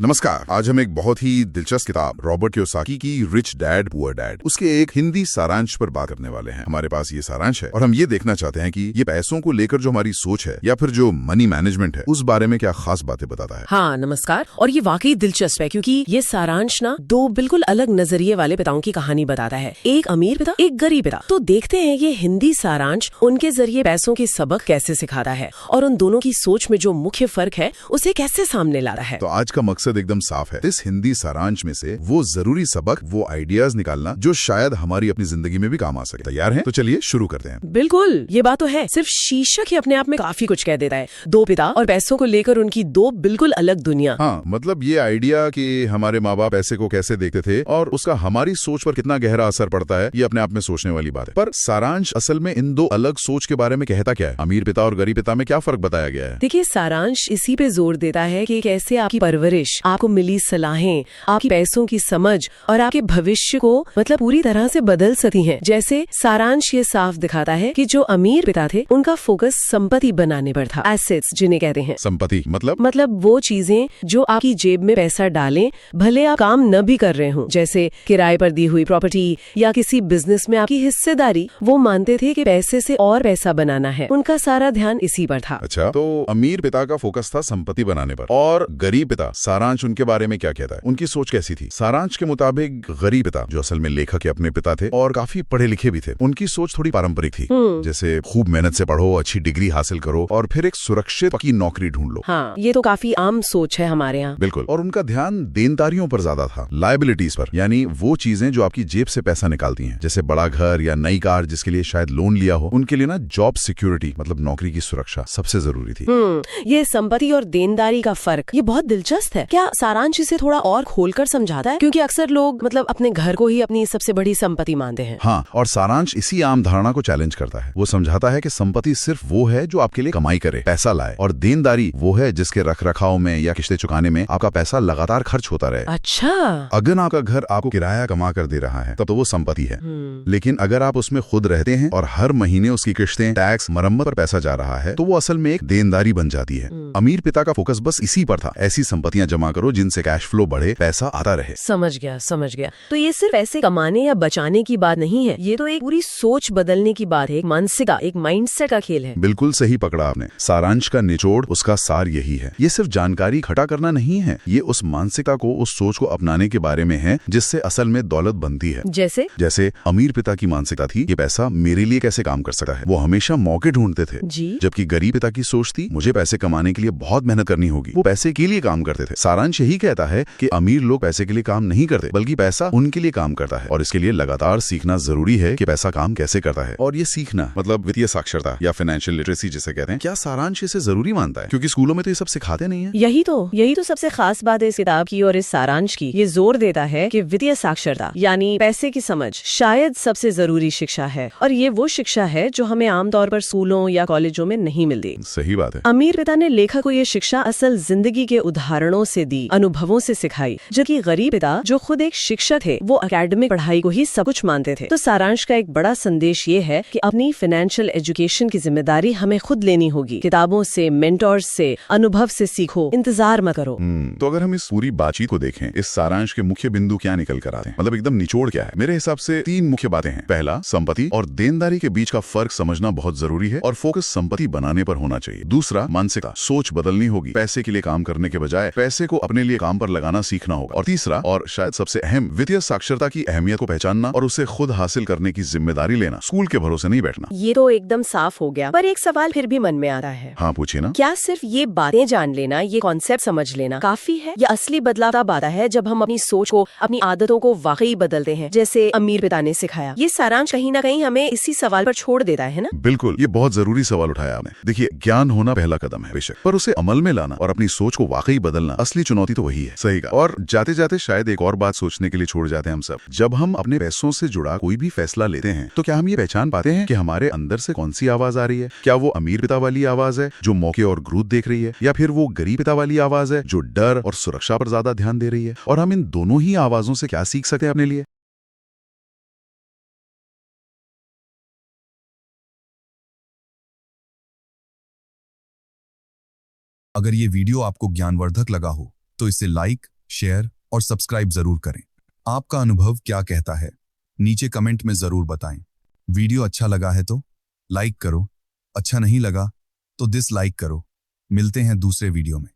नमस्कार। आज हम एक बहुत ही दिलचस्प किताब रॉबर्ट कियोसाकी की रिच डैड पुअर डैड उसके एक हिंदी सारांश पर बात करने वाले हैं। हमारे पास ये सारांश है और हम ये देखना चाहते हैं कि ये पैसों को लेकर जो हमारी सोच है या फिर जो मनी मैनेजमेंट है उस बारे में क्या खास बातें बताता है। हाँ नमस्कार। और ये वाकई दिलचस्प है क्योंकि ये सारांश ना दो बिल्कुल अलग नजरिए वाले पिताओं की कहानी बताता है, एक अमीर पिता एक गरीब पिता। तो देखते हैं ये हिंदी सारांश उनके जरिए पैसों के सबक कैसे सिखाता है और उन दोनों की सोच में जो मुख्य फर्क है उसे कैसे सामने लाता है। तो आज का मकसद एकदम साफ है, इस हिंदी सारांश में से वो जरूरी सबक, वो आइडियाज निकालना जो शायद हमारी अपनी जिंदगी में भी काम आ सके। तैयार हैं? तो चलिए शुरू करते हैं। बिल्कुल, ये बात तो है। सिर्फ शीर्षक ही अपने आप में काफी कुछ कह देता है। दो पिता और पैसों को लेकर उनकी दो बिल्कुल अलग दुनिया। हाँ, मतलब ये आइडिया कि हमारे माँ बाप पैसे को कैसे देखते थे और उसका हमारी सोच पर कितना गहरा असर पड़ता है, ये अपने आप में सोचने वाली बात है। पर सारांश असल में इन दो अलग सोच के बारे में कहता क्या है? अमीर पिता और गरीब पिता में क्या फर्क बताया गया है? देखिए, सारांश इसी पे जोर देता है कि कैसे आपकी परवरिश, आपको मिली सलाहें, आपकी पैसों की समझ और आपके भविष्य को मतलब पूरी तरह से बदल सकती हैं। जैसे सारांश ये साफ दिखाता है कि जो अमीर पिता थे उनका फोकस संपत्ति बनाने पर था, एसेट्स जिन्हें कहते हैं। संपत्ति मतलब वो चीजें जो आपकी जेब में पैसा डालें, भले आप काम न भी कर रहे हों, जैसे किराए पर दी हुई प्रॉपर्टी या किसी बिजनेस में आपकी हिस्सेदारी। वो मानते थे कि पैसे से और पैसा बनाना है, उनका सारा ध्यान इसी पर था। अच्छा, तो अमीर पिता का फोकस था संपत्ति बनाने पर और गरीब पिता, सारांश उनके बारे में क्या कहता है? उनकी सोच कैसी थी? सारांश के मुताबिक गरीब पिता, जो असल में लेखक के अपने पिता थे और काफी पढ़े लिखे भी थे, उनकी सोच थोड़ी पारंपरिक थी। जैसे खूब मेहनत से पढ़ो, अच्छी डिग्री हासिल करो और फिर एक सुरक्षित पक्की नौकरी ढूंढ लो। हाँ, ये तो काफी आम सोच है हमारे यहाँ। बिल्कुल। और उनका ध्यान देनदारियों पर ज्यादा था, लायबिलिटीज पर, यानी वो चीजें जो आपकी जेब से पैसा निकालती हैं, जैसे बड़ा घर या नई कार जिसके लिए शायद लोन लिया हो। उनके लिए ना जॉब सिक्योरिटी, मतलब नौकरी की सुरक्षा सबसे जरूरी थी। ये संपत्ति और देनदारी का फर्क, ये बहुत दिलचस्प है। क्या सारांश इसे थोड़ा और खोलकर समझाता है? क्योंकि अक्सर लोग मतलब अपने घर को ही अपनी सबसे बड़ी संपत्ति मानते हैं। हाँ, और सारांश इसी आम धारणा को चैलेंज करता है। वो समझाता है कि संपत्ति सिर्फ वो है जो आपके लिए कमाई करे, पैसा लाए, और देनदारी वो है जिसके रखरखाव में या किस्तें चुकाने में आपका पैसा लगातार खर्च होता रहे। अच्छा, अगर आपका घर आपको किराया कमा कर दे रहा है तब तो वो संपत्ति है। लेकिन अगर आप उसमें खुद रहते हैं और हर महीने उसकी किस्तें, टैक्स, मरम्मत पर पैसा जा रहा है तो वो असल में एक देनदारी बन जाती है। अमीर पिता का फोकस बस इसी पर था, ऐसी संपत्तियां जमा करो जिनसे कैश फ्लो बढ़े, पैसा आता रहे। समझ गया। तो ये सिर्फ पैसे कमाने या बचाने की बात नहीं है, ये तो एक पूरी सोच बदलने की बात है, एक मानसिकता, एक माइंडसेट का खेल है। बिल्कुल सही पकड़ा आपने। सारांश का निचोड़, उसका सार यही है। ये सिर्फ जानकारी इकट्ठा करना नहीं है, ये उस मानसिकता को, उस सोच को अपनाने के बारे में है जिससे असल में दौलत बनती है। जैसे अमीर पिता की मानसिकता थी, ये पैसा मेरे लिए कैसे काम कर सकता है। वो हमेशा मौके ढूंढते थे। जबकि गरीब पिता की सोच थी, मुझे पैसे कमाने के लिए बहुत मेहनत करनी होगी। वो पैसे के लिए काम करते थे। सारांश यही कहता है कि अमीर लोग पैसे के लिए काम नहीं करते, बल्कि पैसा उनके लिए काम करता है, और इसके लिए लगातार सीखना जरूरी है कि पैसा काम कैसे करता है। और ये सीखना मतलब वित्तीय साक्षरता या फाइनेंशियल लिटरेसी जिसे कहते हैं। क्या सारांश इसे जरूरी मानता है? क्योंकि स्कूलों में तो ये सब सिखाते नहीं है। यही तो सबसे खास बात है इस किताब की और इस सारांश की। ये जोर देता है कि वित्तीय साक्षरता यानी पैसे की समझ शायद सबसे जरूरी शिक्षा है, और ये वो शिक्षा है जो हमें आमतौर पर स्कूलों या कॉलेजों में नहीं मिलती। सही बात है। अमीर पिता ने लेखक को ये शिक्षा असल जिंदगी के उदाहरणों से दी, अनुभवों से सिखाई, जबकि गरीब पिता जो खुद एक शिक्षक थे वो एकेडमिक पढ़ाई को ही सब कुछ मानते थे। तो सारांश का एक बड़ा संदेश ये है कि अपनी फाइनेंशियल एजुकेशन की जिम्मेदारी हमें खुद लेनी होगी। किताबों से, मेंटोर्स से, अनुभव से सीखो, इंतजार मत करो। तो अगर हम इस पूरी बातचीत को देखें, इस सारांश के मुख्य बिंदु क्या निकल कर आते हैं, मतलब एकदम निचोड़ क्या है? मेरे हिसाब से तीन मुख्य बातें हैं। पहला, संपत्ति और देनदारी के बीच का फर्क समझना बहुत जरूरी है और फोकस संपत्ति बनाने पर होना चाहिए। दूसरा, मानसिकता, सोच बदलनी होगी, पैसे के लिए काम करने के बजाय पैसे को अपने लिए काम पर लगाना सीखना होगा। और तीसरा और शायद सबसे अहम, वित्तीय साक्षरता की अहमियत को पहचानना और उसे खुद हासिल करने की जिम्मेदारी लेना, स्कूल के भरोसे नहीं बैठना। ये तो एकदम साफ हो गया, पर एक सवाल फिर भी मन में आ रहा है। हाँ, पूछिए ना। क्या सिर्फ ये बातें जान लेना, ये कॉन्सेप्ट समझ लेना काफी है, या असली बदलाव तब आता है जब हम अपनी सोच को, अपनी आदतों को वाकई बदलते हैं, जैसे अमीर पिता ने सिखाया? ये सारांश कहीं ना कहीं हमें इसी सवाल पर छोड़ देता है ना? बिल्कुल, ये बहुत जरूरी सवाल उठाया आपने। देखिए, ज्ञान होना पहला कदम है बेशक, पर उसे अमल में लाना और अपनी सोच को वाकई बदलना, असली चुनौती तो वही है। सही कहा। और जाते जाते शायद एक और बात सोचने के लिए छोड़ जाते हैं हम सब। जब हम अपने पैसों से जुड़ा कोई भी फैसला लेते हैं तो क्या हम ये पहचान पाते हैं कि हमारे अंदर से कौन सी आवाज आ रही है? क्या वो अमीर पिता वाली आवाज है जो मौके और ग्रोथ देख रही है, या फिर वो गरीब पिता वाली आवाज है जो डर और सुरक्षा पर ज्यादा ध्यान दे रही है? और हम इन दोनों ही आवाजों से क्या सीख सकते हैं अपने लिए? अगर ये वीडियो आपको ज्ञानवर्धक लगा हो तो इसे लाइक, शेयर और सब्सक्राइब जरूर करें। आपका अनुभव क्या कहता है नीचे कमेंट में जरूर बताएं। वीडियो अच्छा लगा है तो लाइक करो, अच्छा नहीं लगा तो डिसलाइक करो। मिलते हैं दूसरे वीडियो में।